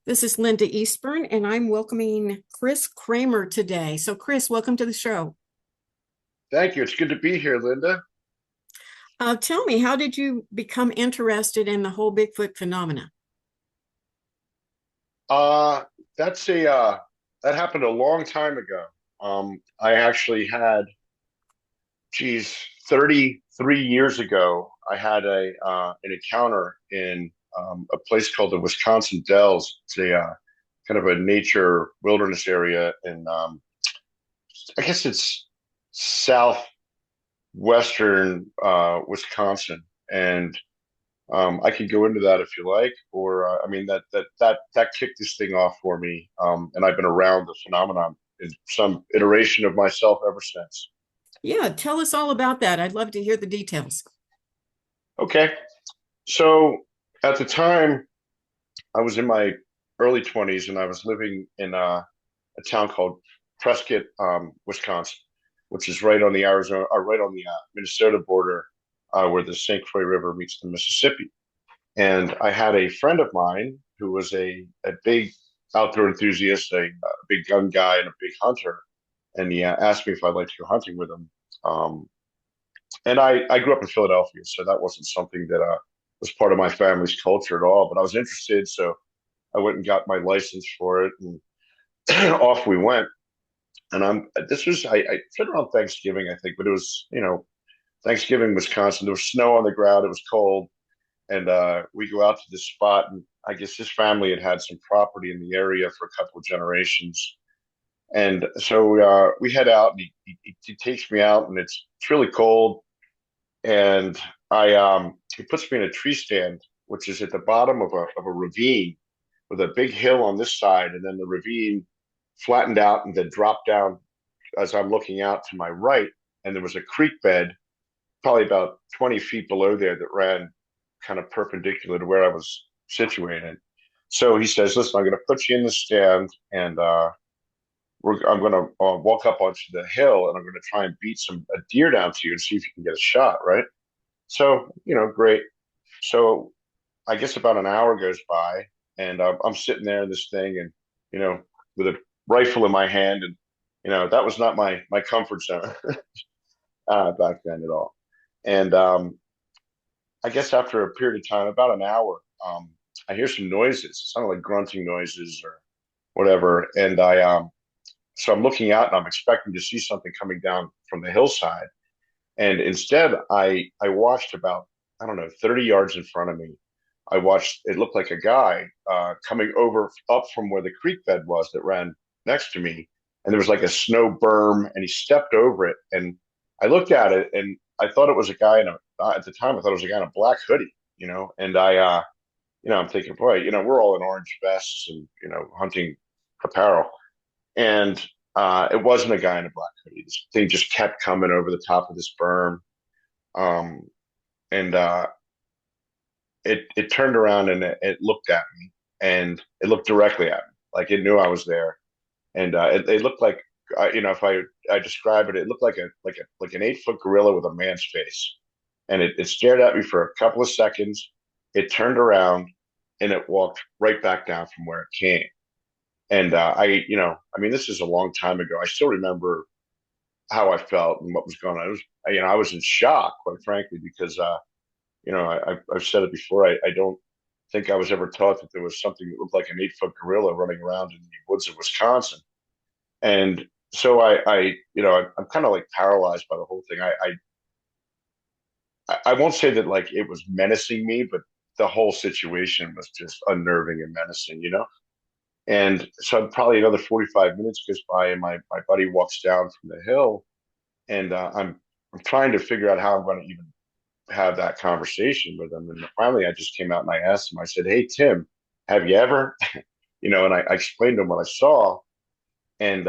This is Linda Eastburn, and I'm welcoming Chris Kramer today. So, Chris, welcome to the show. Thank you. It's good to be here, Linda. Tell me, how did you become interested in the whole Bigfoot phenomena? Uh, that's a that happened a long time ago. I actually had, geez, 33 years ago, I had a an encounter in a place called the Wisconsin Dells. It's a kind of a nature wilderness area in I guess it's southwestern Wisconsin, and I could go into that if you like, or I mean that kicked this thing off for me, and I've been around the phenomenon in some iteration of myself ever since. Yeah, tell us all about that. I'd love to hear the details. Okay, so at the time I was in my early 20s, and I was living in a town called Prescott, Wisconsin, which is right on the Arizona, or right on the Minnesota border, where the St. Croix River meets the Mississippi. And I had a friend of mine who was a big outdoor enthusiast, a big gun guy, and a big hunter. And he asked me if I'd like to go hunting with him. And I grew up in Philadelphia, so that wasn't something that was part of my family's culture at all. But I was interested, so I went and got my license for it, and off we went. And this was I said around Thanksgiving, I think, but it was Thanksgiving, Wisconsin. There was snow on the ground. It was cold, and we go out to this spot, and I guess his family had had some property in the area for a couple of generations. And so we head out, and he takes me out, and it's really cold, and he puts me in a tree stand, which is at the bottom of a ravine with a big hill on this side, and then the ravine flattened out and then dropped down as I'm looking out to my right, and there was a creek bed probably about 20 feet below there that ran kind of perpendicular to where I was situated. So he says, "Listen, I'm going to put you in the stand, and I'm going to walk up onto the hill, and I'm going to try and beat a deer down to you and see if you can get a shot." Right. So great. So I guess about an hour goes by, and I'm sitting there in this thing, and with a rifle in my hand, and that was not my comfort zone back then at all. And I guess after a period of time, about an hour, I hear some noises. It sounded like grunting noises or whatever. And so I'm looking out, and I'm expecting to see something coming down from the hillside. And instead, I watched about, I don't know, 30 yards in front of me. I watched, it looked like a guy coming over up from where the creek bed was that ran next to me. And there was like a snow berm, and he stepped over it. And I looked at it, and I thought it was a guy at the time, I thought it was a guy in a black hoodie, and I'm thinking, boy, we're all in orange vests and, hunting apparel. And it wasn't a guy in a black hoodie. This thing just kept coming over the top of this berm. Um, and it turned around, and it looked at me, and it looked directly at me, like it knew I was there. And it looked like, if I describe it, it looked like an 8 foot gorilla with a man's face. And it stared at me for a couple of seconds. It turned around, and it walked right back down from where it came. And I mean, this is a long time ago. I still remember how I felt and what was going on. I was in shock, quite frankly, because I've said it before. I don't think I was ever taught that there was something that looked like an 8 foot gorilla running around in the woods of Wisconsin. And so I'm kind of like paralyzed by the whole thing. I won't say that like it was menacing me, but the whole situation was just unnerving and menacing. And so probably another 45 minutes goes by, and my buddy walks down from the hill, and I'm trying to figure out how I'm going to even have that conversation with him. And finally, I just came out and I asked him. I said, "Hey, Tim, have you ever?" And I explained to him what I saw, and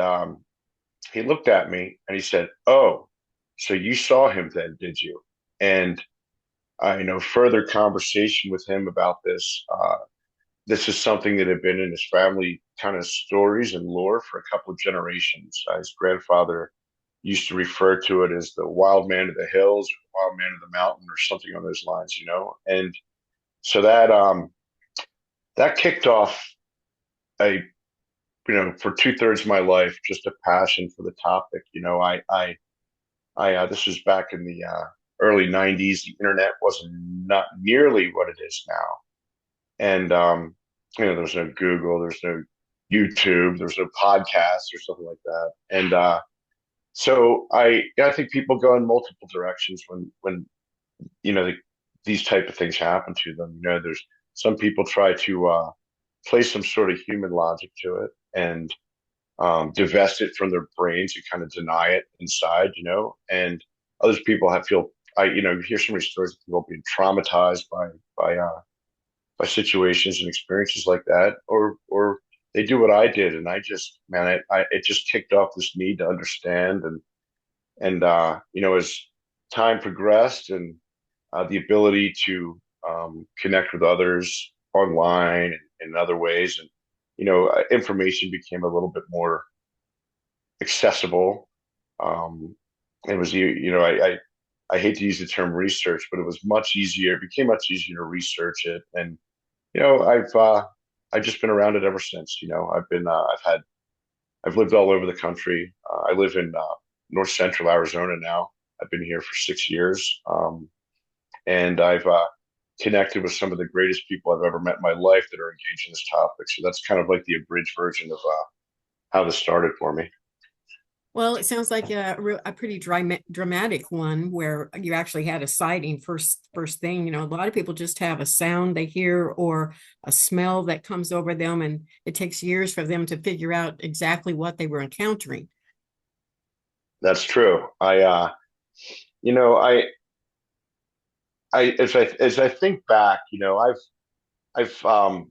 he looked at me and he said, "Oh, so you saw him then, did you?" And further conversation with him about this. This is something that had been in his family kind of stories and lore for a couple of generations. His grandfather used to refer to it as the wild man of the hills, or the wild man of the mountain, or something on those lines. And so that kicked off. I, for 2/3 of my life, just a passion for the topic. This was back in the early '90s. The internet wasn't not nearly what it is now, and there was no Google, there's no YouTube, there's no podcast or something like that, and so I think people go in multiple directions when you know the, these type of things happen to them. There's some people try to place some sort of human logic to it and divest it from their brains and kind of deny it inside, and others people have feel you hear so many stories of people being traumatized by by situations and experiences like that, or they do what I did, and I just man, it just kicked off this need to understand, and as time progressed, and the ability to connect with others online and in other ways, and information became a little bit more accessible. Um, it was I hate to use the term research, but it was much easier. It became much easier to research it, and I've just been around it ever since. I've lived all over the country. I live in north central Arizona now. I've been here for 6 years, and I've connected with some of the greatest people I've ever met in my life that are engaged in this topic. So that's kind of like the abridged version of how this started for me. Well, it sounds like a pretty dramatic one where you actually had a sighting first thing. A lot of people just have a sound they hear or a smell that comes over them, and it takes years for them to figure out exactly what they were encountering. That's true. You know, as I think back, I've I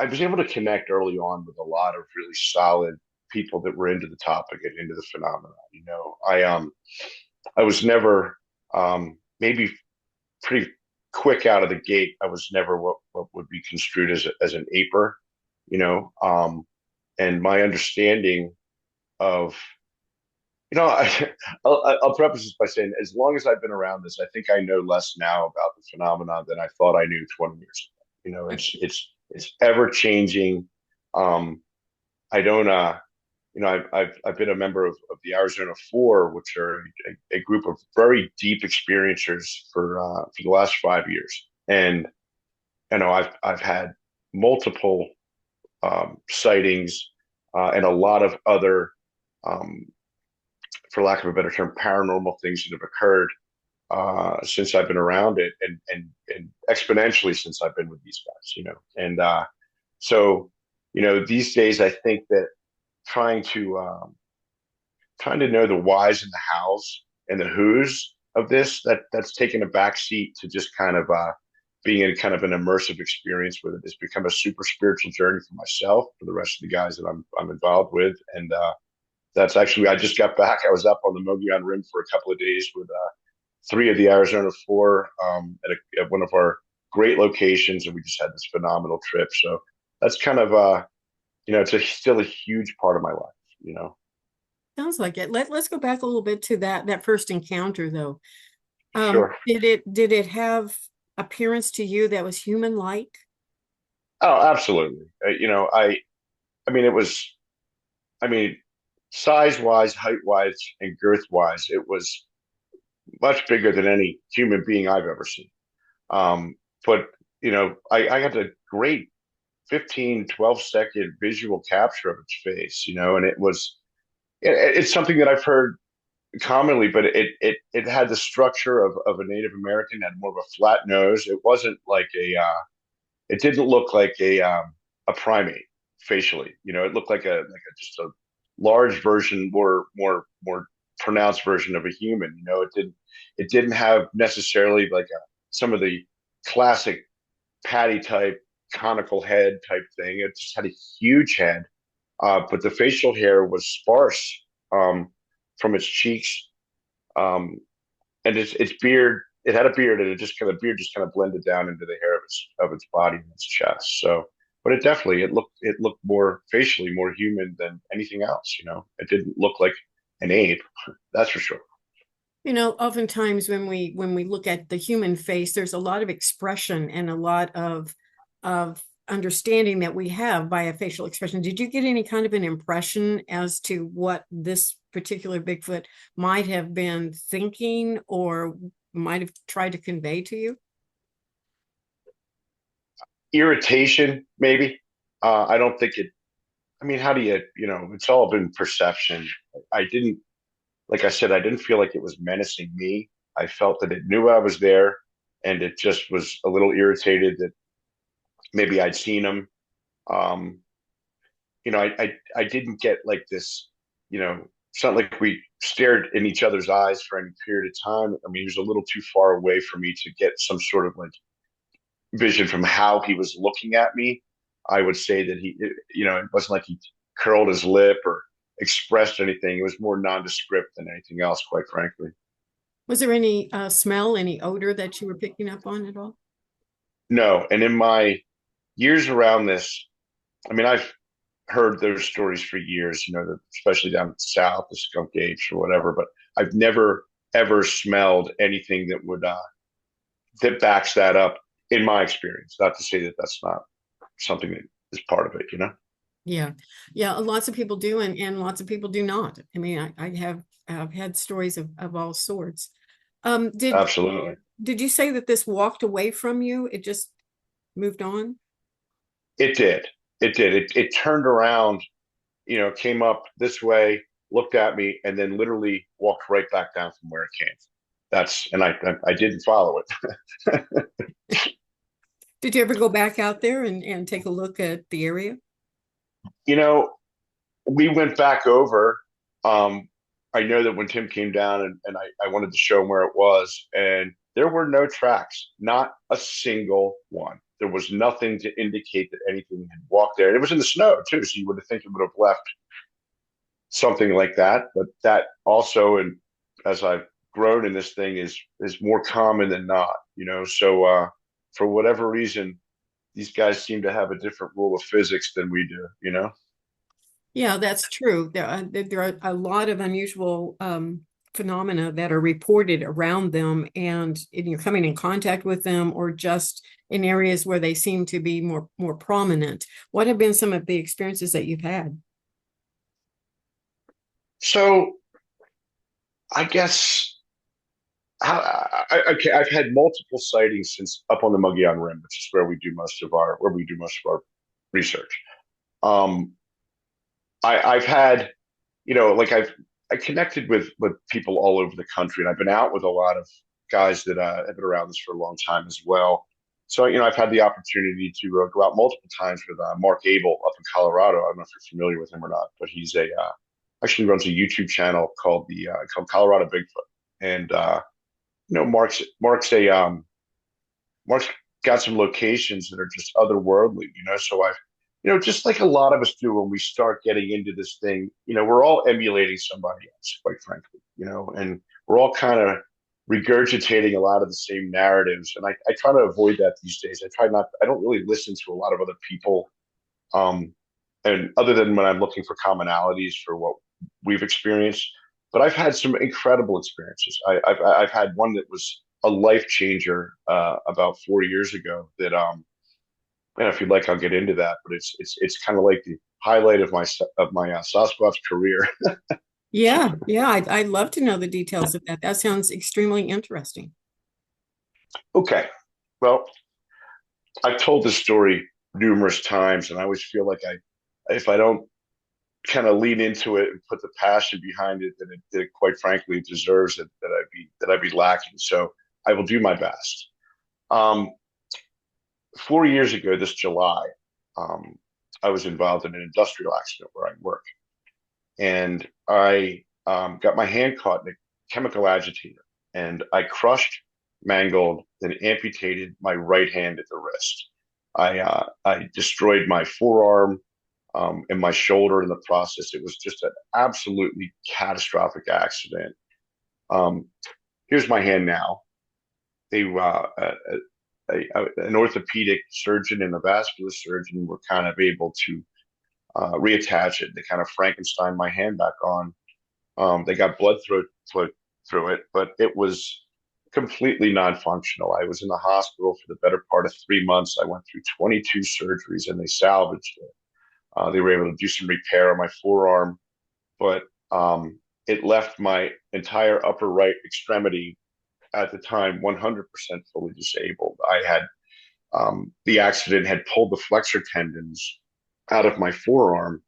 was able to connect early on with a lot of really solid people that were into the topic and into the phenomenon. I was never maybe pretty quick out of the gate. I was never what would be construed as an aper, you know. And my understanding of I'll preface this by saying, as long as I've been around this, I think I know less now about the phenomenon than I thought I knew 20 years ago. It's ever changing. Um, I don't I've been a member of the Arizona Four, which are a group of very deep experiencers for the last 5 years, and I've had multiple sightings and a lot of other, um, for lack of a better term, paranormal things that have occurred since I've been around it, and exponentially since I've been with these guys, and so these days I think that trying to trying to know the whys and the hows and the whos of this, that's taken a backseat to just kind of being in kind of an immersive experience with it. It's become a super spiritual journey for myself, for the rest of the guys that I'm involved with, and that's actually, I just got back. I was up on the Mogollon Rim for a couple of days with three of the Arizona Four at one of our great locations, and we just had this phenomenal trip. So that's kind of it's still a huge part of my life. You know. Sounds like it. Let's go back a little bit to that first encounter though. Sure. Did it have appearance to you that was human-like? Oh, absolutely. I mean, it was. I mean, size wise, height wise, and girth wise, it was much bigger than any human being I've ever seen. But I got a great 15, 12-second visual capture of its face, and it's something that I've heard commonly, but it had the structure of a Native American, had more of a flat nose. It wasn't like it didn't look like a primate facially. It looked like a just a large version, more pronounced version of a human. It didn't have necessarily like some of the classic patty type conical head type thing. It just had a huge head, but the facial hair was sparse from its cheeks, um, and its beard. It had a beard, and beard just kind of blended down into the hair of its body and its chest. So, but it looked more facially more human than anything else. It didn't look like an ape, that's for sure. Oftentimes when we look at the human face, there's a lot of expression and a lot of understanding that we have via facial expression. Did you get any kind of an impression as to what this particular Bigfoot might have been thinking or might have tried to convey to you? Irritation, maybe. I don't think it. I mean, how do you? It's all been perception. I didn't, like I said, I didn't feel like it was menacing me. I felt that it knew I was there, and it just was a little irritated that maybe I'd seen him. Um, I didn't get like this. It's not like we stared in each other's eyes for any period of time. I mean, he was a little too far away for me to get some sort of like vision from how he was looking at me. I would say that it wasn't like he curled his lip or expressed anything. It was more nondescript than anything else, quite frankly. Was there any smell, any odor that you were picking up on at all? No, and in my years around this, I mean, I've heard those stories for years, especially down south, the skunk apes or whatever, but I've never ever smelled anything that backs that up in my experience. Not to say that that's not something that is part of it. Yeah. Yeah. Lots of people do, and lots of people do not. I mean, I have I've had stories of all sorts. Um, did Absolutely. did you say that this walked away from you? It just moved on? It did. It did. It turned around, came up this way, looked at me, and then literally walked right back down from where it came. And I didn't follow it. Did you ever go back out there and take a look at the area? you know, we went back over. Um, I know that when Tim came down and I wanted to show him where it was, and there were no tracks, not a single one. There was nothing to indicate that anything had walked there. And it was in the snow too, so you would have think it would have left something like that. But that also, and as I've grown in this thing, is more common than not. So for whatever reason, these guys seem to have a different rule of physics than we do. Yeah, that's true. There are a lot of unusual phenomena that are reported around them, and you're coming in contact with them, or just in areas where they seem to be more prominent. What have been some of the experiences that you've had? So I guess okay, I've had multiple sightings since up on the Mogollon Rim, which is where we do most of our research. Um, I've had, like I connected with people all over the country, and I've been out with a lot of guys that have been around this for a long time as well. So I've had the opportunity to go out multiple times with Mark Abel up in Colorado. I don't know if you're familiar with him or not, but he's a actually runs a YouTube channel called Colorado Bigfoot, and Mark's a Mark's got some locations that are just otherworldly. So just like a lot of us do when we start getting into this thing, we're all emulating somebody else, quite frankly, and we're all kind of regurgitating a lot of the same narratives. And I try to avoid that these days. I don't really listen to a lot of other people. Um, and other than when I'm looking for commonalities for what we've experienced, but I've had some incredible experiences. I've had one that was a life changer about 4 years ago. That and if you'd like, I'll get into that. But it's kind of like the highlight of my Sasquatch career. Yeah, yeah, I'd love to know the details of that. That sounds extremely interesting. Okay, well, I've told this story numerous times, and I always feel like if I don't kind of lean into it and put the passion behind it that it quite frankly deserves it, that I'd be lacking. So I will do my best. Um, 4 years ago, this July, um, I was involved in an industrial accident where I work, and I got my hand caught in a chemical agitator, and I crushed, mangled, and amputated my right hand at the wrist. I destroyed my forearm and my shoulder in the process. It was just an absolutely catastrophic accident. Um, Here's my hand now. They an orthopedic surgeon and a vascular surgeon were kind of able to reattach it. They kind of Frankenstein my hand back on. They got blood through it, but it was completely non-functional. I was in the hospital for the better part of 3 months. I went through 22 surgeries and they salvaged it. They were able to do some repair on my forearm, but it left my entire upper right extremity at the time 100% fully disabled. I had the accident had pulled the flexor tendons out of my forearm.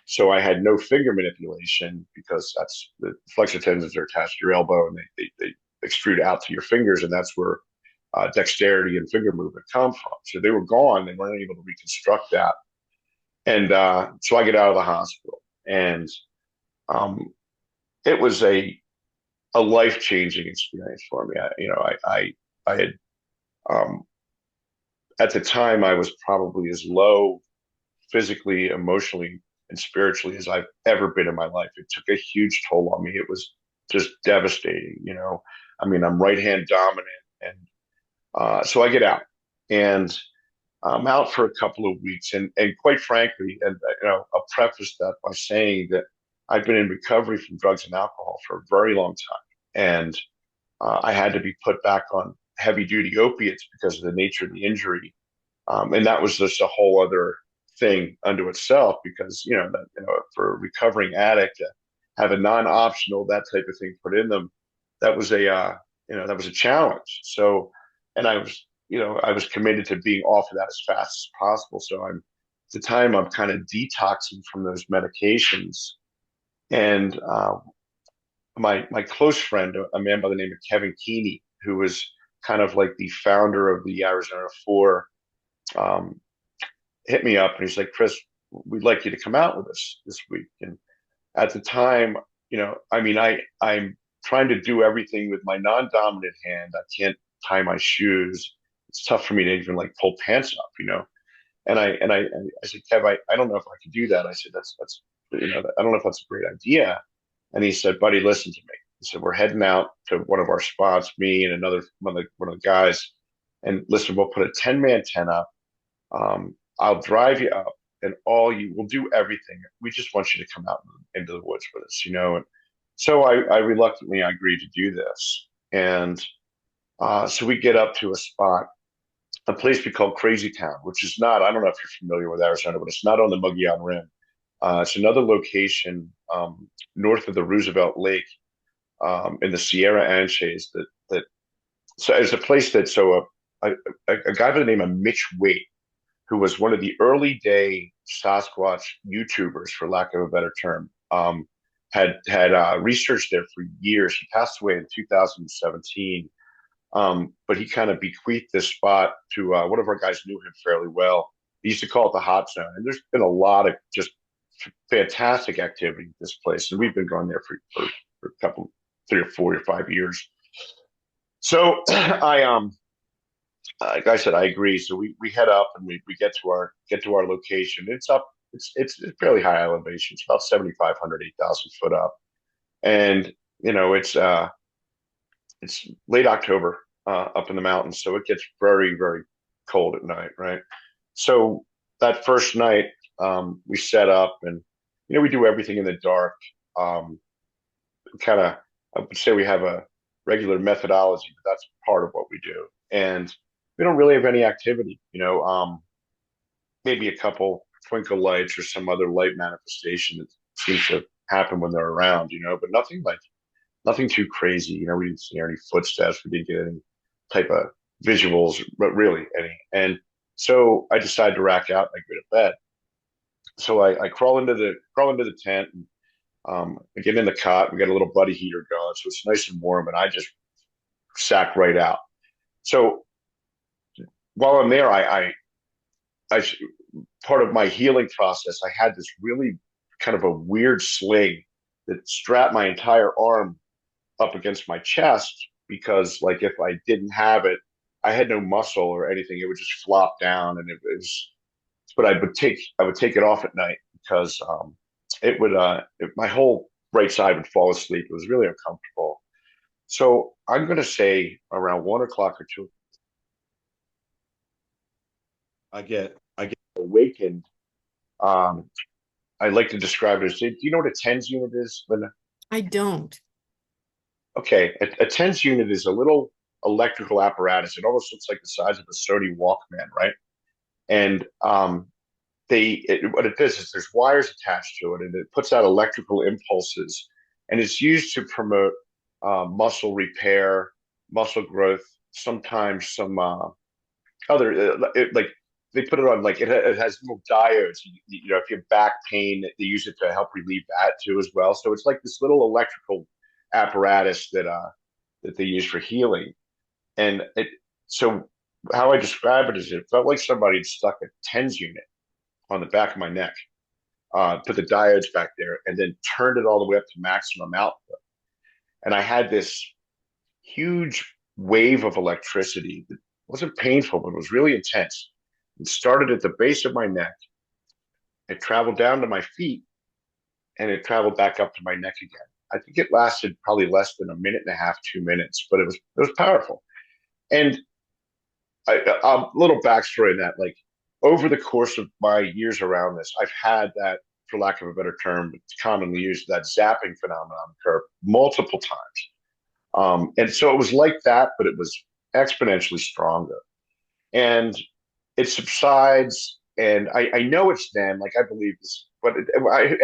So I had no finger manipulation because that's the flexor tendons are attached to your elbow and they extrude out to your fingers. And that's where dexterity and finger movement come from. So they were gone. They weren't able to reconstruct that. And so I get out of the hospital and um, it was a life changing experience for me. I had, um, at the time, I was probably as low physically, emotionally, and spiritually as I've ever been in my life. It took a huge toll on me. It was just devastating. I mean, I'm right hand dominant, and so I get out, and I'm out for a couple of weeks, and quite frankly, and I'll preface that by saying that I've been in recovery from drugs and alcohol for a very long time, and I had to be put back on heavy duty opiates because of the nature of the injury. And that was just a whole other thing unto itself because, for a recovering addict to have a non-optional, that type of thing put in them, that was that was a challenge. So, and I was committed to being off of that as fast as possible. So at the time I'm kind of detoxing from those medications. And my close friend, a man by the name of Kevin Keeney, who was kind of like the founder of the Arizona Four, um, hit me up and he's like, Chris, we'd like you to come out with us this week. And at the time, I mean, I'm trying to do everything with my non-dominant hand. I can't tie my shoes. It's tough for me to even like pull pants up. And I said, Kev, I don't know if I can do that. I said, that's I don't know if that's a great idea. And he said, buddy, listen to me. He said, we're heading out to one of our spots, me and another one of the guys. And listen, we'll put a 10-man tent up. I'll drive you up and we'll do everything. We just want you to come out into the woods with us. And so I reluctantly agreed to do this. And so we get up to a spot, a place we call Crazy Town, which is not, I don't know if you're familiar with Arizona, but it's not on the Mogollon Rim. It's another location north of the Roosevelt Lake in the Sierra Anches so it's a place that a guy by the name of Mitch Waite, who was one of the early day Sasquatch YouTubers, for lack of a better term, had researched there for years. He passed away in 2017, but he kind of bequeathed this spot to one of our guys knew him fairly well. He used to call it the Hot Zone, and there's been a lot of just fantastic activity at this place, and we've been going there for a couple, 3 or 4 or 5 years. So like I said, I agree. So we head up and we get to our location. It's up. It's fairly high elevation. It's about 7,500, 8,000 foot up, and it's late October up in the mountains, so it gets very very cold at night, right? So that first night, we set up and we do everything in the dark. Um, kind of, I would say we have a regular methodology, but that's part of what we do. And we don't really have any activity, maybe a couple twinkle lights or some other light manifestation that seems to happen when they're around, but nothing too crazy. We didn't see any footsteps. We didn't get any type of visuals, but really any. And so I decided to rack out and I go to bed. So I crawl into the tent and I get in the cot. We got a little buddy heater going, so it's nice and warm, and I just sack right out. So while I'm there, I part of my healing process, I had this really kind of a weird sling that strapped my entire arm up against my chest because, like, if I didn't have it, I had no muscle or anything. It would just flop down, and it was. But I would take it off at night because it would my whole right side would fall asleep. It was really uncomfortable. So I'm going to say around 1 o'clock or two, I get awakened. Um, I like to describe it as, do you know what a TENS unit is, Linda? I don't. Okay, a TENS unit is a little electrical apparatus. It almost looks like the size of a Sony Walkman, right? And what it does is there's wires attached to it, and it puts out electrical impulses, and it's used to promote muscle repair, muscle growth, sometimes some like they put it on like it has little diodes. If you have back pain, they use it to help relieve that too as well. So it's like this little electrical apparatus that they use for healing. And it so how I describe it is it felt like somebody had stuck a TENS unit on the back of my neck, put the diodes back there, and then turned it all the way up to maximum output. And I had this huge wave of electricity that wasn't painful, but it was really intense. It started at the base of my neck. It traveled down to my feet, and it traveled back up to my neck again. I think it lasted probably less than a minute and a half, 2 minutes, but it was powerful. And a little backstory in that, like over the course of my years around this, I've had that, for lack of a better term, it's commonly used, that zapping phenomenon occur multiple times. And so it was like that, but it was exponentially stronger. And it subsides, and I know it's them. Like I believe this, but I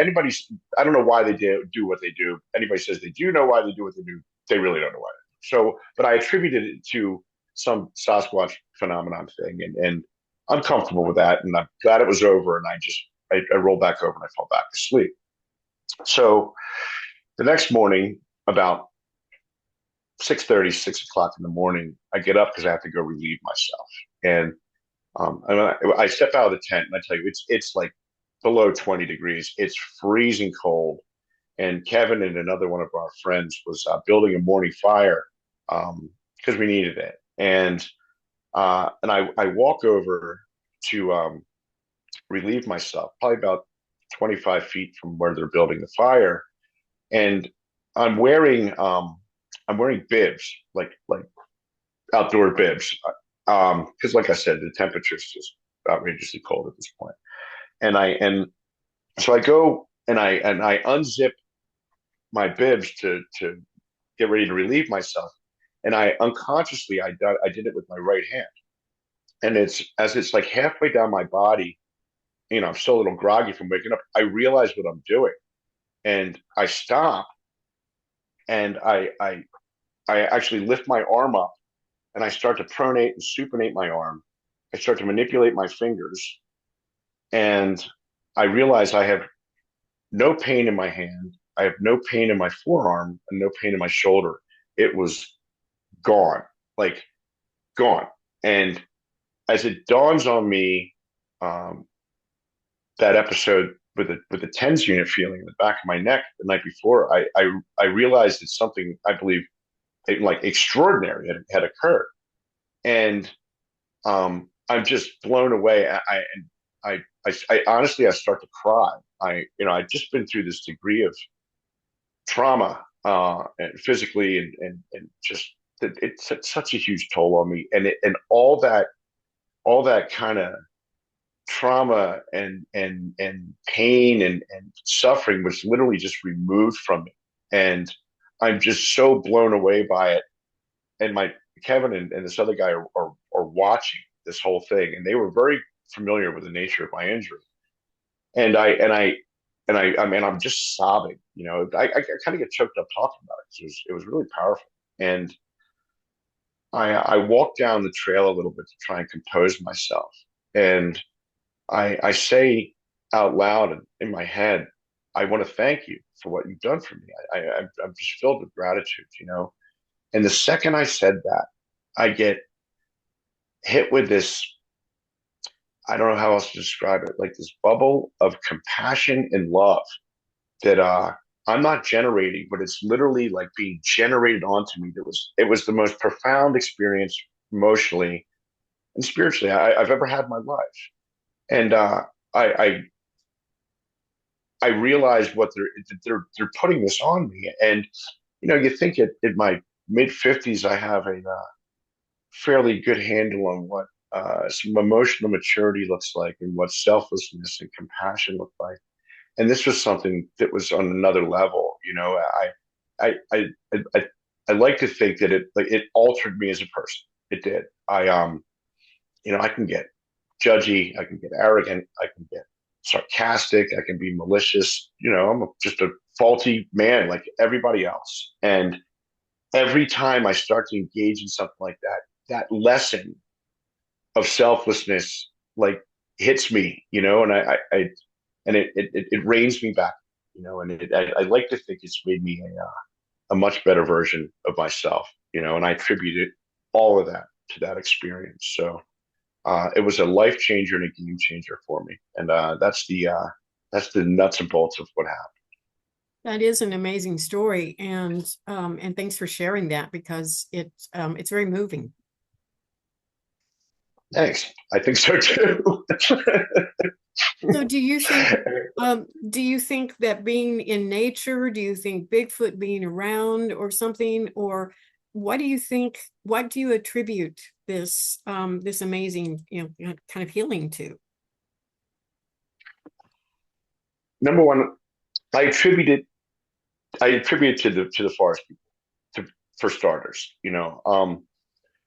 don't know why they do what they do. Anybody says they do know why they do what they do, they really don't know why. So, but I attributed it to some Sasquatch phenomenon thing, and I'm comfortable with that, and I'm glad it was over. And I rolled back over and I fell back asleep. So the next morning, about 6:30, 6 o'clock in the morning, I get up because I have to go relieve myself. And I step out of the tent, and I tell you, it's like below 20 degrees. It's freezing cold. And Kevin and another one of our friends was building a morning fire because we needed it. And I walk over to relieve myself, probably about 25 feet from where they're building the fire, and I'm wearing bibs, like outdoor bibs, because like I said, the temperature's just outrageously cold at this point. And so I go and I unzip my bibs to get ready to relieve myself, and I unconsciously I did it with my right hand, and it's like halfway down my body. I'm still a little groggy from waking up. I realize what I'm doing, and I stop, and I actually lift my arm up, and I start to pronate and supinate my arm. I start to manipulate my fingers, and I realize I have no pain in my hand. I have no pain in my forearm and no pain in my shoulder. It was gone, like gone. And as it dawns on me, um, that episode with the TENS unit feeling in the back of my neck the night before, I realized that something I believe like extraordinary had occurred, and I'm just blown away. I honestly I start to cry. I've just been through this degree of trauma, and physically, and just it's such a huge toll on me, and all that kind of trauma and pain and suffering was literally just removed from me, and I'm just so blown away by it. And my Kevin and this other guy are watching this whole thing, and they were very familiar with the nature of my injury. And I'm just sobbing. I kind of get choked up talking about it. It was really powerful. And I walked down the trail a little bit to try and compose myself. And I say out loud and in my head, I want to thank you for what you've done for me. I'm just filled with gratitude. And the second I said that, I get hit with this, I don't know how else to describe it, like this bubble of compassion and love that I'm not generating, but it's literally like being generated onto me. It was the most profound experience emotionally and spiritually I've ever had in my life. And I, I I realized what they're putting this on me. And you think at my mid 50s, I have a fairly good handle on what some emotional maturity looks like and what selflessness and compassion look like. And this was something that was on another level. I I like to think that it altered me as a person. It did. I can get judgy, I can get arrogant, I can get sarcastic, I can be malicious. I'm just a faulty man like everybody else. And every time I start to engage in something like that, that lesson of selflessness like hits me, and it reins me back, and I like to think it's made me a much better version of myself, and I attribute it all of that to that experience. So it was a life changer and a game changer for me, and that's the nuts and bolts of what happened. That is an amazing story, and thanks for sharing that because it's very moving. Thanks. I think so too. So do you think that being in nature, do you think Bigfoot being around or something, or what do you attribute this amazing, kind of healing to? Number one, I attribute it. I attribute it to the Forrest People, for starters. And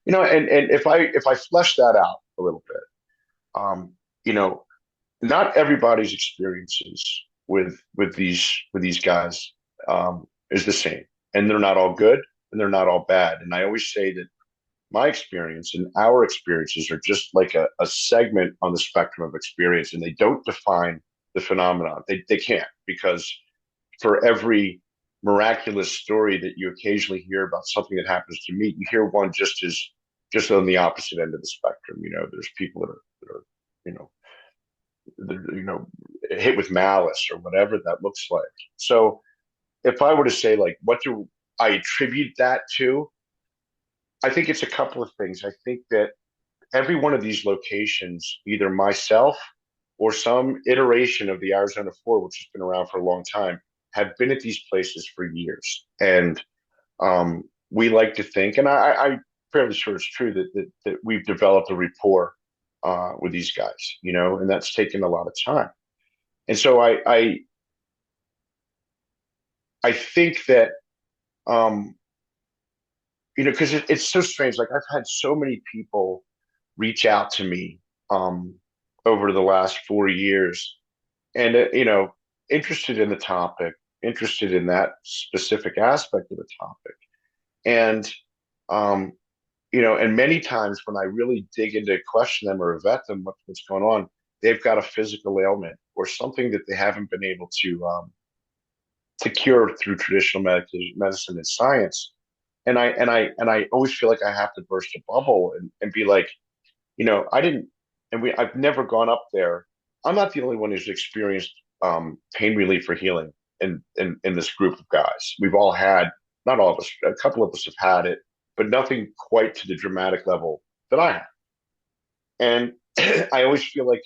if I flesh that out a little bit, um, you know, not everybody's experiences with these guys is the same, and they're not all good, and they're not all bad. And I always say that my experience and our experiences are just like a segment on the spectrum of experience, and they don't define the phenomenon. They can't, because for every miraculous story that you occasionally hear about something that happens to me, you hear one just on the opposite end of the spectrum. There's people that are you know hit with malice or whatever that looks like. So if I were to say, like, what do I attribute that to? I think it's a couple of things. I think that every one of these locations, either myself or some iteration of the Arizona Four, which has been around for a long time, have been at these places for years. And we like to think, and I'm fairly sure it's true, that we've developed a rapport with these guys, and that's taken a lot of time. And so I think that, um, because it's so strange. Like, I've had so many people reach out to me um, over the last 4 years, and interested in the topic, interested in that specific aspect of the topic, and um, and many times when I really dig into question them or vet them, what's going on, they've got a physical ailment or something that they haven't been able to cure through traditional medicine and science. And I always feel like I have to burst a bubble and be like, I didn't, I've never gone up there. I'm not the only one who's experienced pain relief or healing in this group of guys. We've all had, not all of us, a couple of us have had it, but nothing quite to the dramatic level that I have. And I always feel like,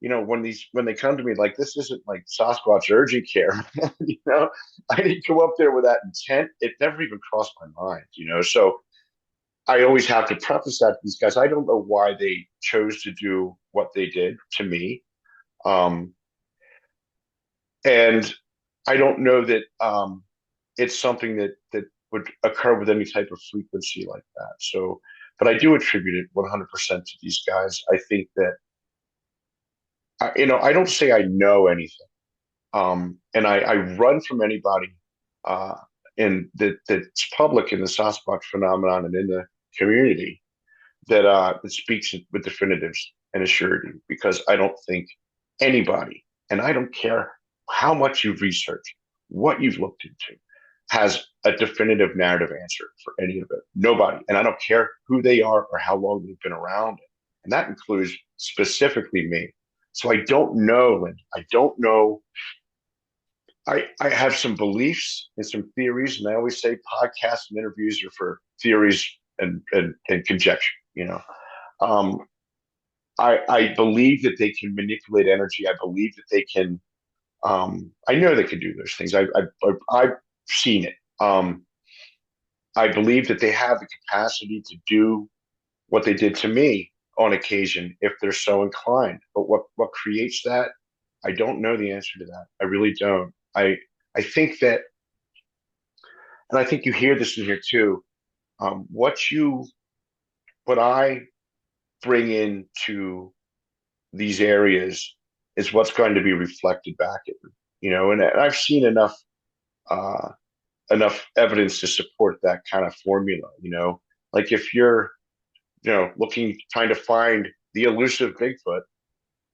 when they come to me, like, this isn't like Sasquatch urgent care. I didn't go up there with that intent. It never even crossed my mind. So I always have to preface that to these guys. I don't know why they chose to do what they did to me. Um, and I don't know that it's something that would occur with any type of frequency like that. So, but I do attribute it 100% to these guys. I think that, I don't say I know anything. And I run from anybody uh, that's public in the Sasquatch phenomenon and in the community that speaks with definitives and assurity, because I don't think anybody, and I don't care how much you've researched, what you've looked into, has a definitive narrative answer for any of it. Nobody. And I don't care who they are or how long they've been around. And that includes specifically me. So I don't know, Lynn. I don't know. I have some beliefs and some theories, and I always say podcasts and interviews are for theories and conjecture. Um, I believe that they can manipulate energy. I believe that they can. I know they can do those things. I've seen it. I believe that they have the capacity to do what they did to me on occasion if they're so inclined. But what creates that? I don't know the answer to that. I really don't. I think that and I think you hear this in here too. What what I bring into these areas is what's going to be reflected back at me, and I've seen uh, enough evidence to support that kind of formula, like if you're, looking, trying to find the elusive Bigfoot,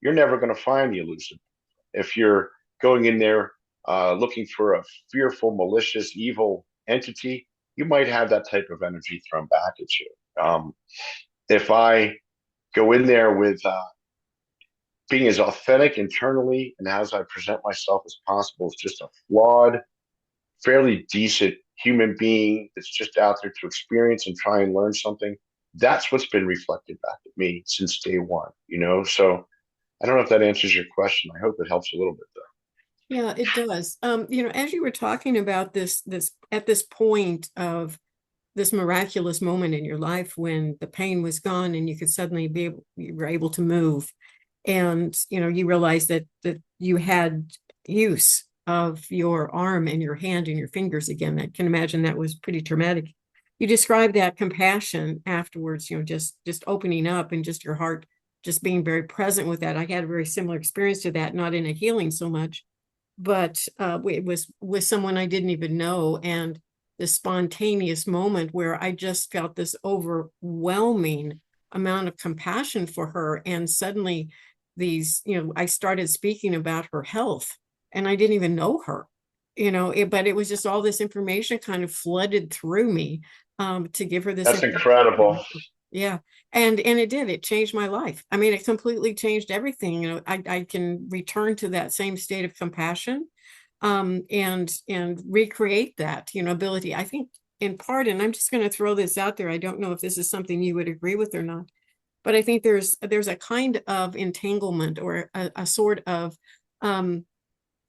you're never going to find the elusive. If you're going in there looking for a fearful, malicious, evil entity, you might have that type of energy thrown back at you. If I go in there with being as authentic internally and as I present myself as possible as just a flawed, fairly decent human being that's just out there to experience and try and learn something, that's what's been reflected back at me since day one. So I don't know if that answers your question. I hope it helps a little bit, though. Yeah, it does. As you were talking about this at this point of this miraculous moment in your life when the pain was gone and you could suddenly you were able to move, and you realized that you had use of your arm and your hand and your fingers again. I can imagine that was pretty traumatic. You described that compassion afterwards, just opening up and just your heart just being very present with that. I had a very similar experience to that, not in a healing so much, but it was with someone I didn't even know. And the spontaneous moment where I just felt this overwhelming amount of compassion for her. And suddenly I started speaking about her health and I didn't even know her, but it was just all this information kind of flooded through me to give her this That's information. incredible. Yeah. And it changed my life. I mean, it completely changed everything. I can return to that same state of compassion, and recreate that, ability. I think in part, and I'm just going to throw this out there. I don't know if this is something you would agree with or not, but I think there's a kind of entanglement or a sort of um,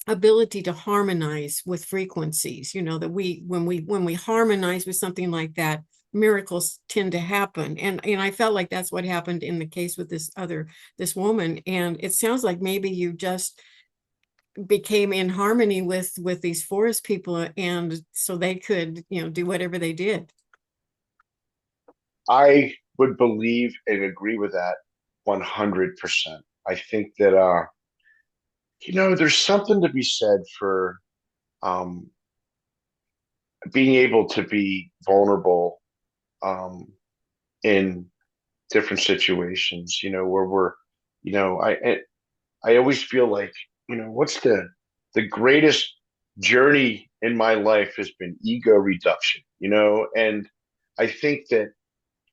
ability to harmonize with frequencies, that when we harmonize with something like that, miracles tend to happen. And I felt like that's what happened in the case with this woman. And it sounds like maybe you just became in harmony with these forest people, and so they could do whatever they did. I would believe and agree with that 100%. I think that, there's something to be said for um, being able to be vulnerable um, in different situations, where I always feel like, what's the greatest journey in my life has been ego reduction, and I think that,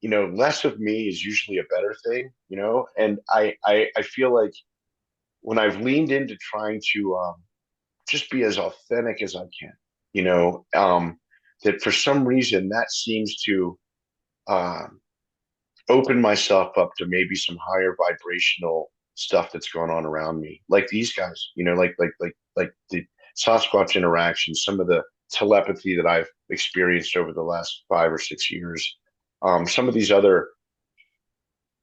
less of me is usually a better thing, and I feel like when I've leaned into trying to just be as authentic as I can, that for some reason that seems to uh, open myself up to maybe some higher vibrational stuff that's going on around me, like these guys, like the Sasquatch interactions, some of the telepathy that I've experienced over the last 5 or 6 years, some of these other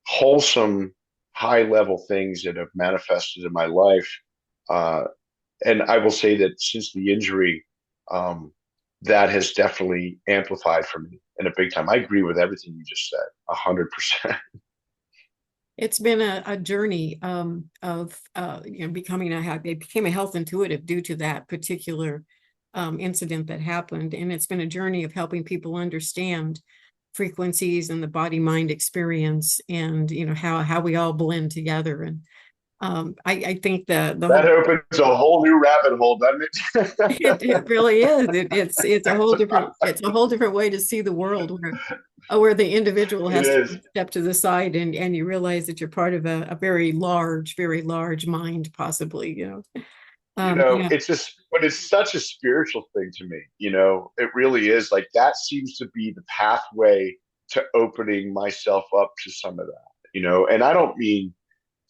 wholesome, high level things that have manifested in my life. Uh, and I will say that since the injury, um, that has definitely amplified for me in a big time. I agree with everything you just said, 100%. It's been a journey of becoming I became a health intuitive due to that particular incident that happened, and it's been a journey of helping people understand frequencies and the body mind experience, and how we all blend together. And I think the That whole opens a whole new rabbit hole, doesn't it, it? it really is. It's a whole different way to see the world, where the individual It has to is. step to the side, and you realize that you're part of a very large mind, possibly, yeah. It's just, but it's such a spiritual thing to me. It really is. Like that seems to be the pathway to opening myself up to some of that. And I don't mean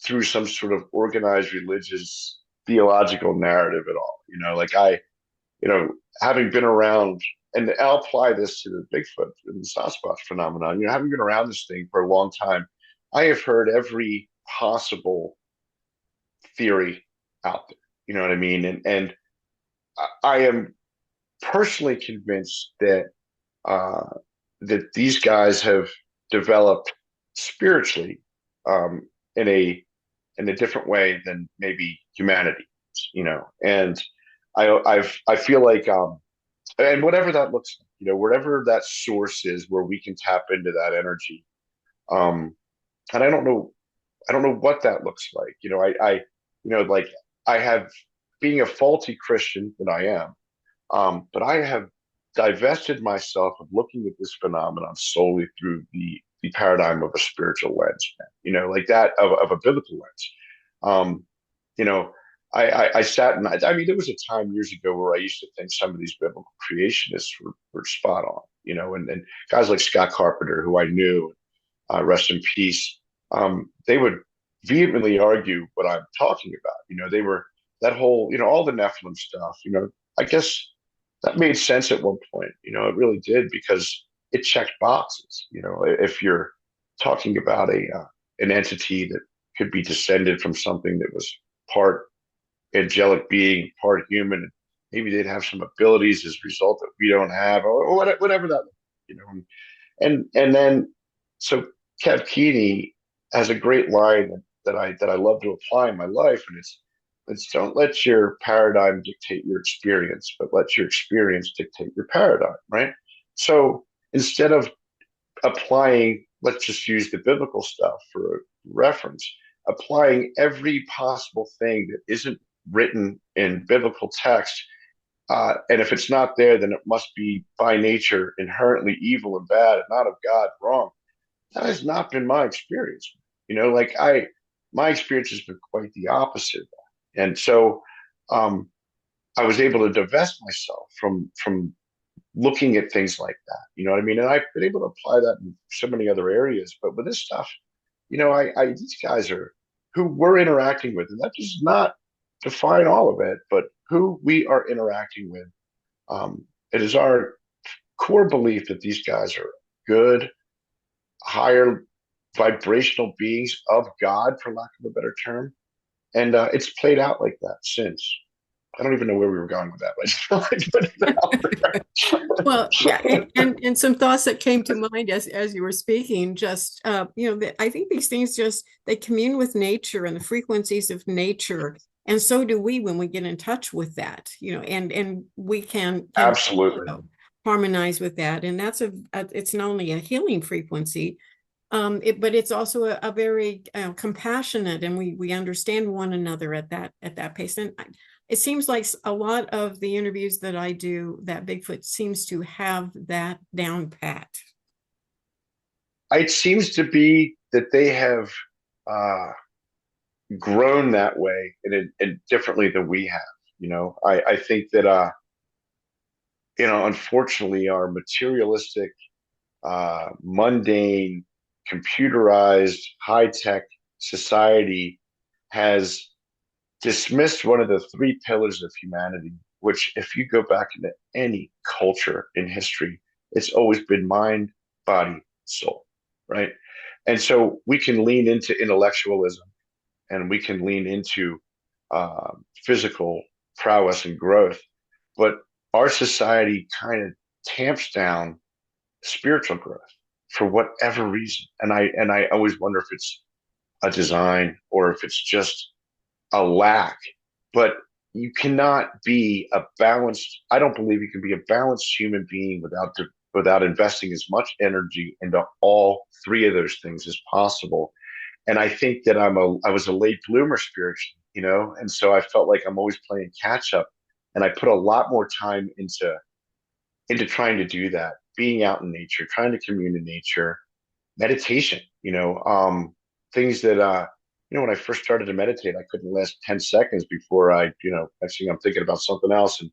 through some sort of organized religious theological narrative at all. Like you know, having been around, and I'll apply this to the Bigfoot and the Sasquatch phenomenon, having been around this thing for a long time, I have heard every possible theory out there. You know what I mean? And I am personally convinced uh, that these guys have developed spiritually, in a different way than maybe humanity, and I feel like, and whatever that looks like, whatever that source is where we can tap into that energy, um, and I don't know what that looks like. Like I have, being a faulty Christian that I am, but I have divested myself of looking at this phenomenon solely through the paradigm of a spiritual lens, like that of a biblical lens. Um, you know, I sat and I mean, there was a time years ago where I used to think some of these biblical creationists were spot on, and guys like Scott Carpenter, who I knew, rest in peace, they would vehemently argue what I'm talking about. They were that whole, all the Nephilim stuff, I guess that made sense at one point. It really did because it checked boxes. If you're talking about an entity that could be descended from something that was part angelic being, part human, maybe they'd have some abilities as a result that we don't have, or whatever that, and then so Kev Keeney has a great line that I love to apply in my life, and it's don't let your paradigm dictate your experience, but let your experience dictate your paradigm, right? So instead of applying, let's just use the biblical stuff for reference, applying every possible thing that isn't written in biblical text, and if it's not there, then it must be by nature inherently evil and bad and not of God, wrong. That has not been my experience. Like my experience has been quite the opposite. And so, um, I was able to divest myself from looking at things like that. You know what I mean? And I've been able to apply that in so many other areas. But with this stuff, these guys are who we're interacting with, and that does not define all of it, but who we are interacting with. It is our core belief that these guys are good, higher vibrational beings of God, for lack of a better term. And it's played out like that since. I don't even know where we were going with that, but I just put it out Well, yeah, there. and some thoughts that came to mind as you were speaking, just I think these things just they commune with nature and the frequencies of nature, and so do we when we get in touch with that, and we can Absolutely. harmonize with that, and that's it's not only a healing frequency, but it's also a very compassionate, and we understand one another at that pace. And it seems like a lot of the interviews that I do, that Bigfoot seems to have that down pat. It seems to be that they have uh, grown that way and differently than we have. I think that, unfortunately, our materialistic, mundane, computerized, high tech society has dismissed one of the three pillars of humanity, which, if you go back into any culture in history, it's always been mind, body, soul, right? And so we can lean into intellectualism and we can lean into physical prowess and growth, but our society kind of tamps down spiritual growth for whatever reason. And I always wonder if it's a design or if it's just a lack. But you cannot be a balanced. I don't believe you can be a balanced human being without investing as much energy into all three of those things as possible. And I think that I was a late bloomer spiritually, and so I felt like I'm always playing catch up. And I put a lot more time into trying to do that, being out in nature, trying to commune in nature, meditation, things that, when I first started to meditate, I couldn't last 10 seconds before next thing I'm thinking about something else. And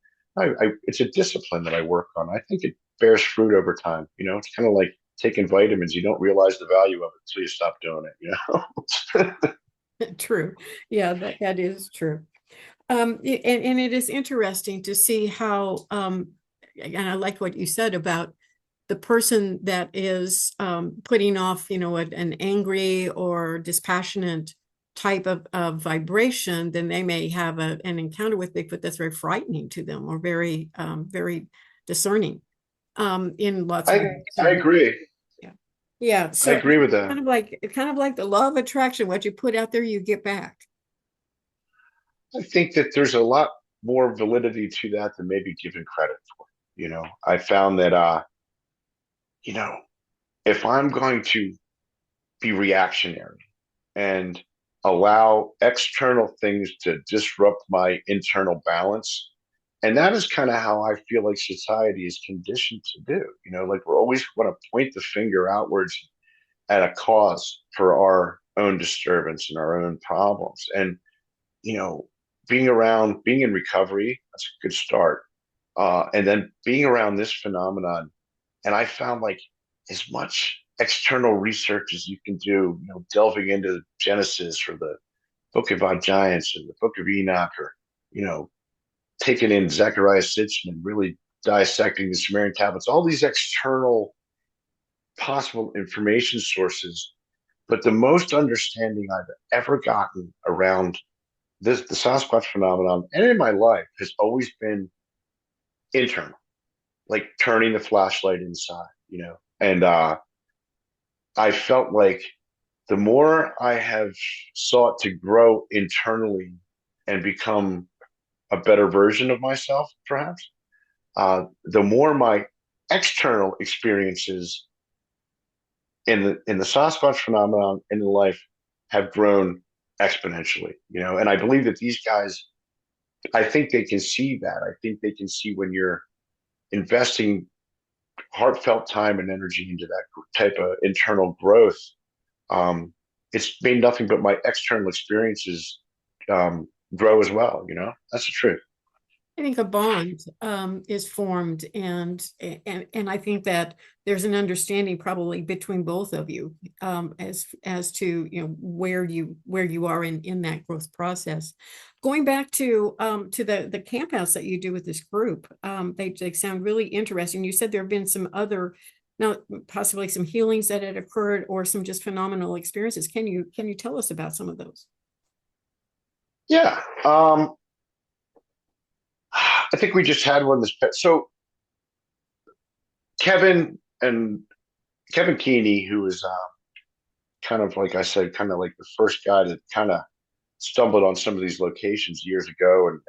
it's a discipline that I work on. I think it bears fruit over time. It's kind of like taking vitamins. You don't realize the value of it until you stop doing it. True. Yeah, that is true. And it is interesting to see how, and I like what you said about the person that is putting off, an angry or dispassionate type of vibration, then they may have an encounter with Bigfoot that's very frightening to them or very very discerning in lots of ways. I So agree. yeah. Yeah. I So agree with that. kind of like the law of attraction. What you put out there, you get back. I think that there's a lot more validity to that than maybe given credit for. I found that you know, if I'm going to be reactionary and allow external things to disrupt my internal balance, and that is kind of how I feel like society is conditioned to do. Like we're always want to point the finger outwards at a cause for our own disturbance and our own problems. And you know, being in recovery, that's a good start. And then being around this phenomenon, and I found like as much external research as you can do, delving into Genesis or the Book of Giants or the Book of Enoch, or you know, taking in Zechariah Sitchin and really dissecting the Sumerian tablets, all these external possible information sources. But the most understanding I've ever gotten around the Sasquatch phenomenon and in my life has always been internal, like turning the flashlight inside. And I felt like the more I have sought to grow internally and become a better version of myself, perhaps, the more my external experiences in the Sasquatch phenomenon in life have grown exponentially. And I believe that these guys, I think they can see that. I think they can see when you're investing heartfelt time and energy into that type of internal growth. Um, it's made nothing but my external experiences grow as well. That's the truth. I think a bond is formed, and I think that there's an understanding probably between both of you as to where you are in that growth process. Going back to the campouts that you do with this group, they sound really interesting. You said there have been some other, now possibly some healings that had occurred or some just phenomenal experiences. Can you tell us about some of those? Yeah. I think we just had one this past. So Kevin and Kevin Keeney, who was kind of like I said, kind of like the first guy that kind of stumbled on some of these locations years ago and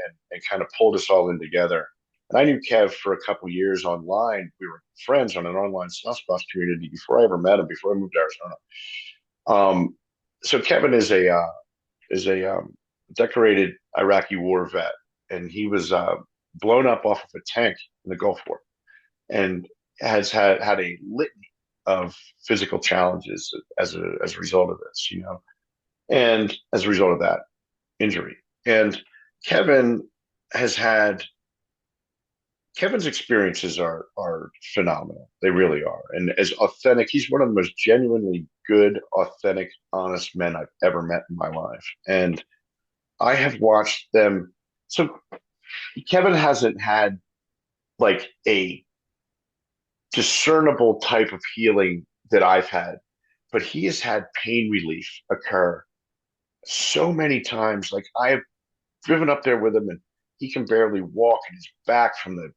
kind of pulled us all in together. And I knew Kev for a couple years online. We were friends on an online Sasquatch community before I ever met him, before I moved to Arizona. So Kevin is a decorated Iraqi war vet, and he was blown up off of a tank in the Gulf War, and has had a litany of physical challenges as a result of this, and as a result of that injury. And Kevin has had Kevin's experiences are phenomenal. They really are. And as authentic, he's one of the most genuinely good, authentic, honest men I've ever met in my life. And I have watched them. So Kevin hasn't had like a discernible type of healing that I've had, but he has had pain relief occur so many times. Like I've driven up there with him, and he can barely walk, and his back from the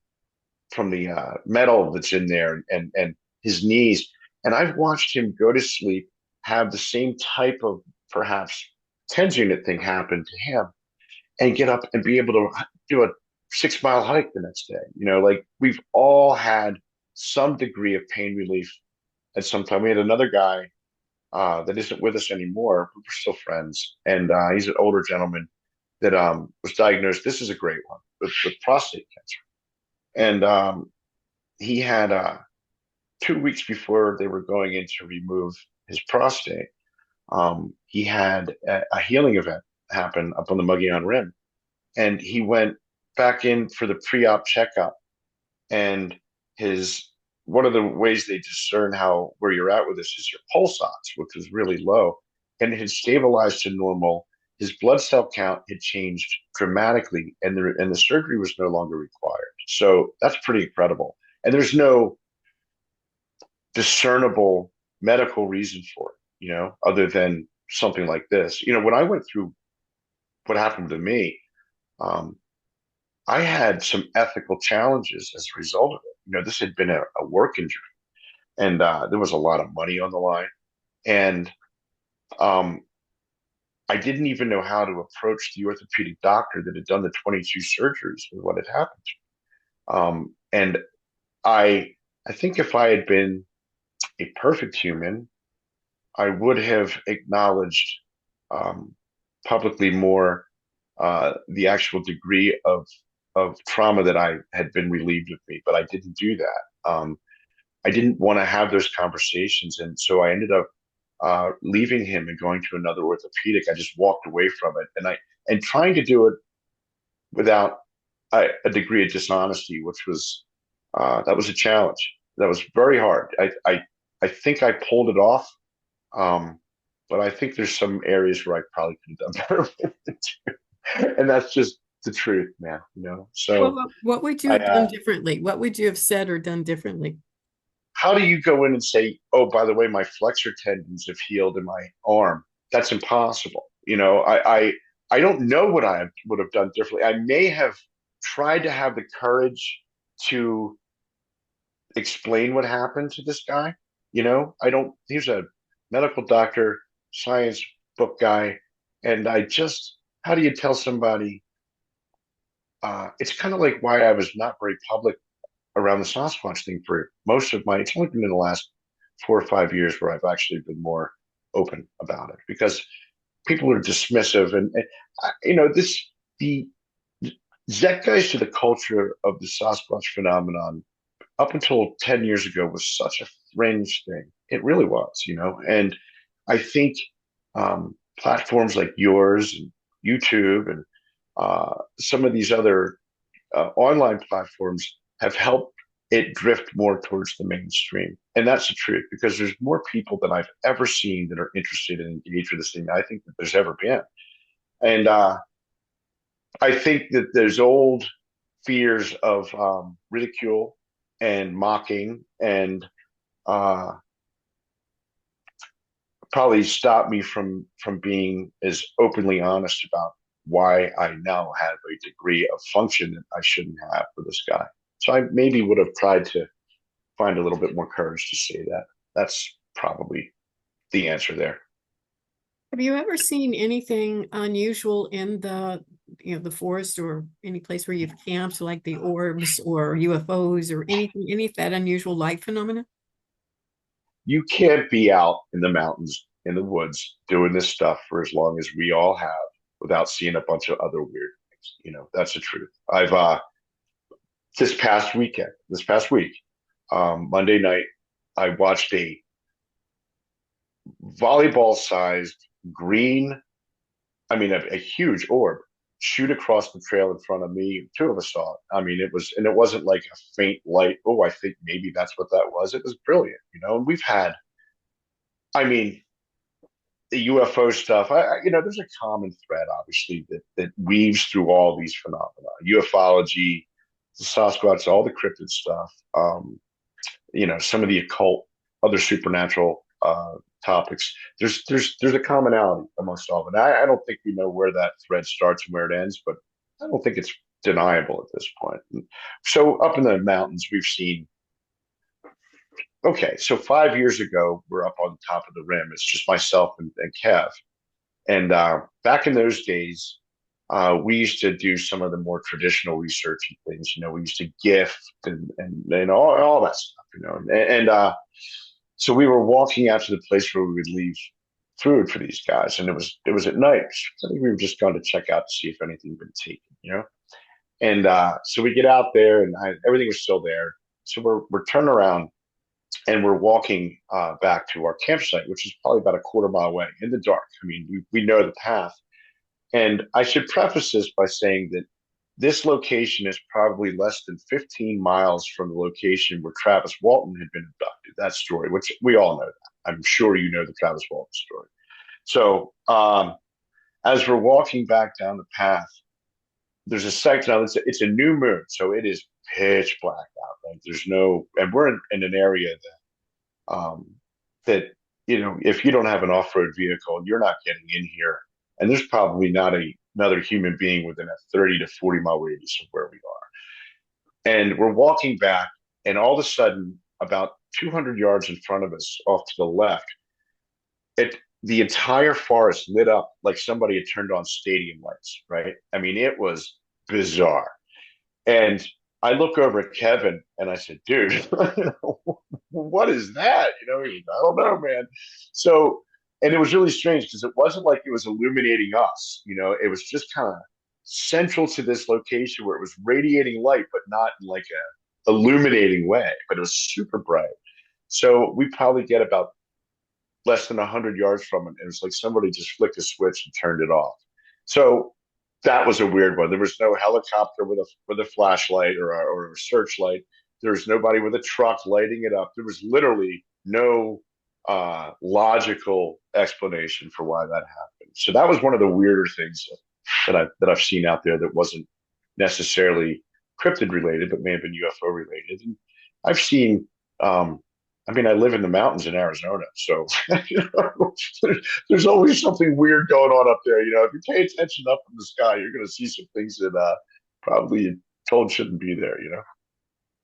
metal that's in there, and his knees. And I've watched him go to sleep, have the same type of perhaps TENS unit thing happen to him, and get up and be able to do a 6 mile hike the next day. Like we've all had some degree of pain relief at some time. We had another guy that isn't with us anymore. We're still friends, and he's an older gentleman that was diagnosed. This is a great one with prostate cancer, and he had 2 weeks before they were going in to remove his prostate. He had a healing event happen up on the Mogollon Rim, and he went back in for the pre-op checkup. And his one of the ways they discern how where you're at with this is your pulse ox, which was really low, and it had stabilized to normal. His blood cell count had changed dramatically, and the surgery was no longer required. So that's pretty incredible. And there's no discernible medical reason for it, other than something like this. When I went through what happened to me, um, I had some ethical challenges as a result of it. This had been a work injury, and there was a lot of money on the line, and um, I didn't even know how to approach the orthopedic doctor that had done the 22 surgeries with what had happened. And I think if I had been a perfect human, I would have acknowledged um, publicly more the actual degree of trauma that I had been relieved of me, but I didn't do that. I didn't want to have those conversations, and so I ended up leaving him and going to another orthopedic. I just walked away from it, and trying to do it without a degree of dishonesty, which was that was a challenge. That was very hard. I think I pulled it off, um, but I think there's some areas where I probably could have done better with it too. And that's just the truth, man. Well, So what would you I have done differently? What would you have said or done differently? how do you go in and say, oh, by the way, my flexor tendons have healed in my arm? That's impossible. I don't know what I would have done differently. I may have tried to have the courage to explain what happened to this guy. I don't, he's a medical doctor, science book guy. And how do you tell somebody? It's kind of like why I was not very public around the Sasquatch thing for most of it's only been in the last 4 or 5 years where I've actually been more open about it because people are dismissive. The zeitgeist to the culture of the Sasquatch phenomenon up until 10 years ago was such a fringe thing. It really was. And I think platforms like yours and YouTube and some of these other online platforms have helped it drift more towards the mainstream. And that's the truth because there's more people than I've ever seen that are interested and engaged with this thing I think that there's ever been. And I think that there's old fears of ridicule and mocking and uh, probably stop me from being as openly honest about why I now have a degree of function that I shouldn't have for this guy. So I maybe would have tried to find a little bit more courage to say that. That's probably the answer there. Have you ever seen anything unusual in the forest or any place where you've camped, like the orbs or UFOs or any of that unusual light phenomena? You can't be out in the mountains, in the woods, doing this stuff for as long as we all have without seeing a bunch of other weird things. That's the truth. I've this past week, Monday night, I watched a volleyball sized green, I mean, a huge orb shoot across the trail in front of me. Two of us saw it. I mean, and it wasn't like a faint light. Oh, I think maybe that's what that was. It was brilliant. And we've had, I mean, the UFO stuff. There's a common thread, obviously, that weaves through all these phenomena: ufology, the Sasquatch, all the cryptid stuff. Some of the occult, other supernatural topics. There's a commonality amongst all of it. I don't think we know where that thread starts and where it ends, but I don't think it's deniable at this point. And so up in the mountains, we've seen. Okay, so 5 years ago, we're up on top of the rim. It's just myself and Kev. And back in those days, we used to do some of the more traditional research and things. We used to gift and all that stuff. And so we were walking out to the place where we would leave food for these guys, and it was at night. I think we were just going to check out to see if anything had been taken. And so we get out there, and everything was still there. So we're turning around, and we're walking back to our campsite, which is probably about a quarter mile away in the dark. I mean, we know the path. And I should preface this by saying that this location is probably less than 15 miles from the location where Travis Walton had been abducted. That story, which we all know that. I'm sure you know the Travis Walton story. So as we're walking back down the path, there's a section. Now it's a new moon, so it is pitch black out. Like there's no, and we're in an area that if you don't have an off-road vehicle, you're not getting in here. And there's probably not another human being within a 30 to 40 mile radius of where we are. And we're walking back, and all of a sudden, about 200 yards in front of us, off to the left, the entire forest lit up like somebody had turned on stadium lights, right? I mean, it was bizarre. And I look over at Kevin and I said, dude, what is that? He I don't know, man. So, and it was really strange because it wasn't like it was illuminating us, it was just kind of central to this location where it was radiating light, but not in like a illuminating way, but it was super bright. So we probably get about less than 100 yards from it. And it was like somebody just flicked a switch and turned it off. So that was a weird one. There was no helicopter with a flashlight or a searchlight. There was nobody with a truck lighting it up. There was literally no logical explanation for why that happened. So that was one of the weirder things that I've seen out there that wasn't necessarily cryptid related, but may have been UFO related. And I've seen I mean, I live in the mountains in Arizona, so there's always something weird going on up there. If you pay attention up in the sky, you're going to see some things that probably you're told shouldn't be there.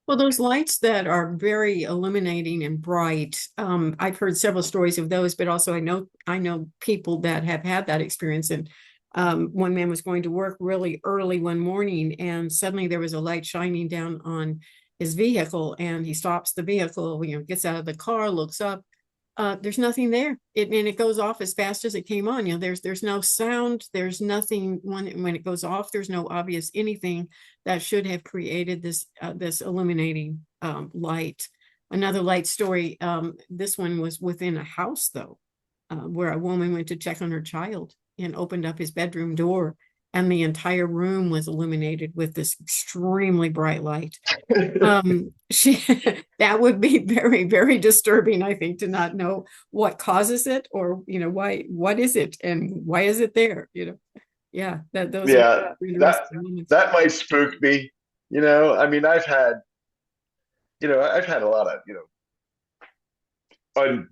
Well, those lights that are very illuminating and bright, I've heard several stories of those, but also I know people that have had that experience. And one man was going to work really early one morning, and suddenly there was a light shining down on his vehicle, and he stops the vehicle, gets out of the car, looks up. There's nothing there. And it goes off as fast as it came on. There's no sound. There's nothing when it goes off. There's no obvious anything that should have created this illuminating light. Another light story. This one was within a house though, where a woman went to check on her child and opened up his bedroom door, and the entire room was illuminated with this extremely bright light. She that would be very, very disturbing, I think, to not know what causes it, or what is it and why is it there. Yeah, that those are Yeah, that interesting moments. that might spook me. I mean, I've had a lot of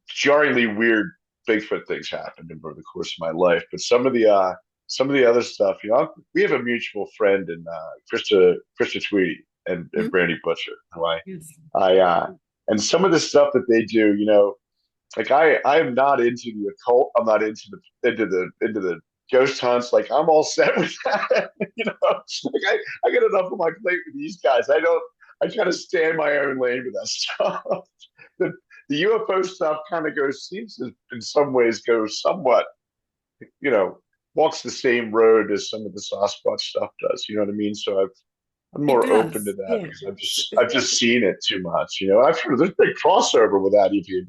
jarringly weird Bigfoot things happen over the course of my life. But some of the other stuff, we have a mutual friend in Krista Tweedy and Mhm. Brandy Butcher, who I Yes. I and some of the stuff that they do, like I am not into the occult. I'm not into the ghost hunts. Like I'm all set with that. Like I get enough on my plate with these guys. I kind of stay in my own lane with that stuff. the, the UFO stuff kind of seems to in some ways go somewhat, you know, walks the same road as some of the Sasquatch stuff does. You know what I mean? So I'm It more open to does. that Yeah. because I've just seen it too much. I've heard there's big crossover with that. If you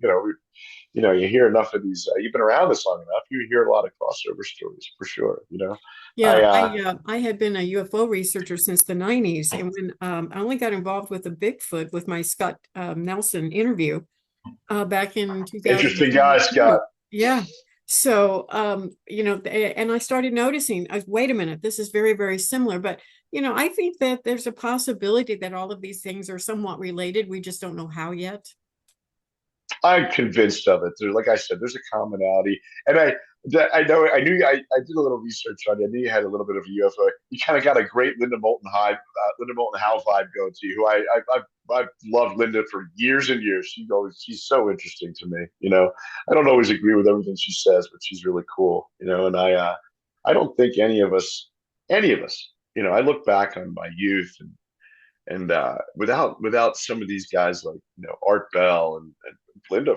hear enough of these. You've been around this long enough. You hear a lot of crossover stories for sure. I Yeah, I had been a UFO researcher since the 90s, and when I only got involved with the Bigfoot with my Scott Nelson interview back in Interesting guy, Scott. 2022. Yeah. So, and I started noticing, wait a minute, this is very, very similar. But, I think that there's a possibility that all of these things are somewhat related. We just don't know how yet. I'm convinced of it. Like I said, there's a commonality, and I know I did a little research on you. I knew you had a little bit of a UFO. You kind of got a great Linda Moulton Howe vibe going to you. Who I've loved Linda for years and years. She's so interesting to me. I don't always agree with everything she says, but she's really cool. And I don't think any of us. I look back on my youth and without some of these guys like Art Bell and Linda,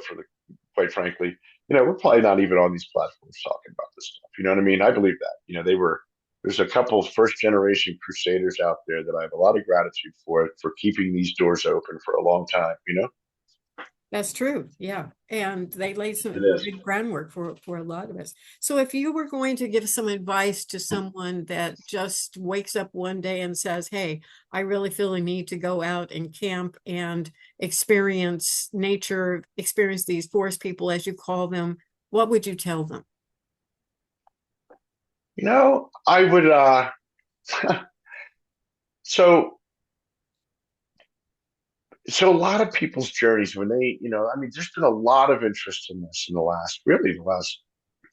quite frankly, we're probably not even on these platforms talking about this stuff. You know what I mean? I believe that. There's a couple of first generation crusaders out there that I have a lot of gratitude for keeping these doors open for a long time. That's true. Yeah. And they laid It some is. big groundwork for a lot of us. So if you were going to give some advice to someone that just wakes up one day and says, hey, I really feel a need to go out and camp and experience nature, experience these forest people, as you call them, what would you tell them? I would so so a lot of people's journeys when they, I mean, there's been a lot of interest in this in the last, really the last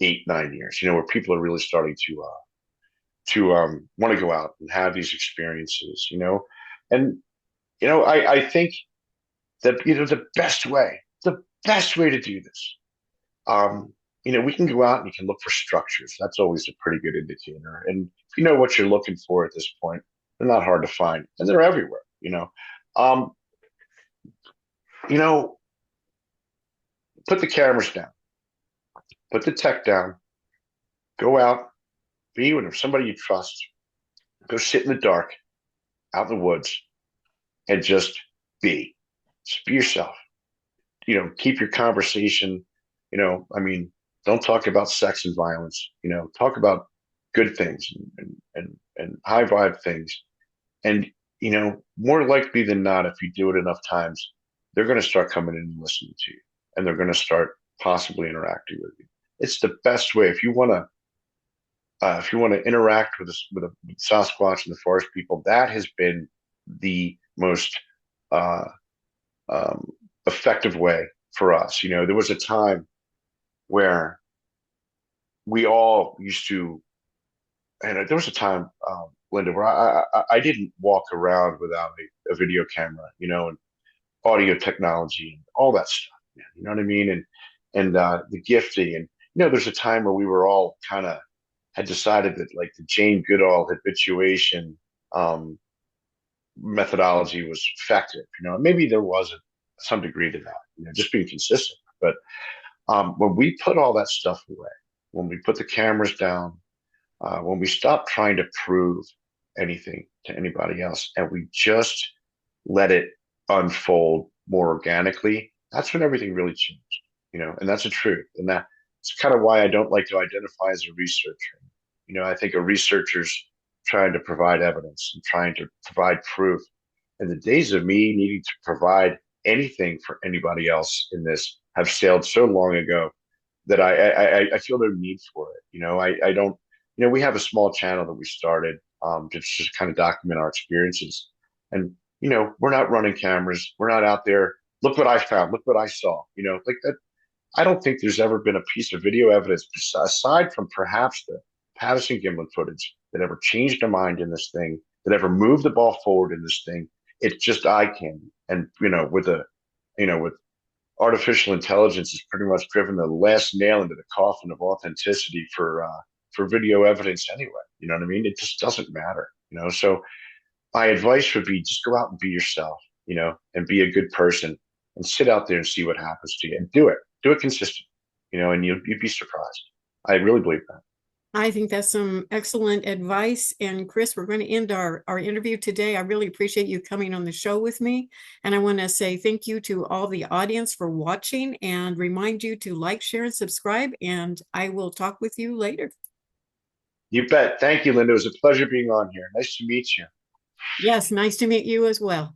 8, 9 years, where people are really starting to want to go out and have these experiences, and I think that the best way to do this, um, we can go out and you can look for structures. That's always a pretty good indicator. And if you know what you're looking for at this point, they're not hard to find, and they're everywhere. Um, you know, put the cameras down, put the tech down, go out, be with somebody you trust, go sit in the dark, out in the woods, and be. Just be yourself. Keep your conversation. I mean, don't talk about sex and violence. Talk about good things and high vibe things. And more likely than not, if you do it enough times, they're going to start coming in and listening to you, and they're going to start possibly interacting with you. It's the best way if you want to interact with Sasquatch and the Forest People. That has been the most uh, effective way for us. There was a time where we all used to, and there was a time, Linda, where I didn't walk around without a video camera, and audio technology and all that stuff. Man, you know what I mean? And the gifting, and there's a time where we were all kind of had decided that like the Jane Goodall habituation methodology was effective. Maybe there was some degree to that. Just being consistent. But when we put all that stuff away, when we put the cameras down, when we stop trying to prove anything to anybody else, and we just let it unfold more organically, that's when everything really changed. And that's the truth. And that's kind of why I don't like to identify as a researcher. I think a researcher's trying to provide evidence and trying to provide proof. And the days of me needing to provide anything for anybody else in this have sailed so long ago that I feel no need for it. I don't. We have a small channel that we started to just kind of document our experiences, and we're not running cameras. We're not out there. Look what I found. Look what I saw. Like that. I don't think there's ever been a piece of video evidence aside from perhaps the Patterson Gimlin footage that ever changed a mind in this thing, that ever moved the ball forward in this thing. It's just eye candy. And with artificial intelligence has pretty much driven the last nail into the coffin of authenticity for video evidence anyway. You know what I mean? It just doesn't matter. So my advice would be just go out and be yourself, and be a good person and sit out there and see what happens to you and do it. Do it consistently, and you'd be surprised. I really believe that. I think that's some excellent advice. And Chris, we're going to end our interview today. I really appreciate you coming on the show with me. And I want to say thank you to all the audience for watching and remind you to like, share, and subscribe. And I will talk with you later. You bet. Thank you, Linda. It was a pleasure being on here. Nice to meet you. Yes, nice to meet you as well.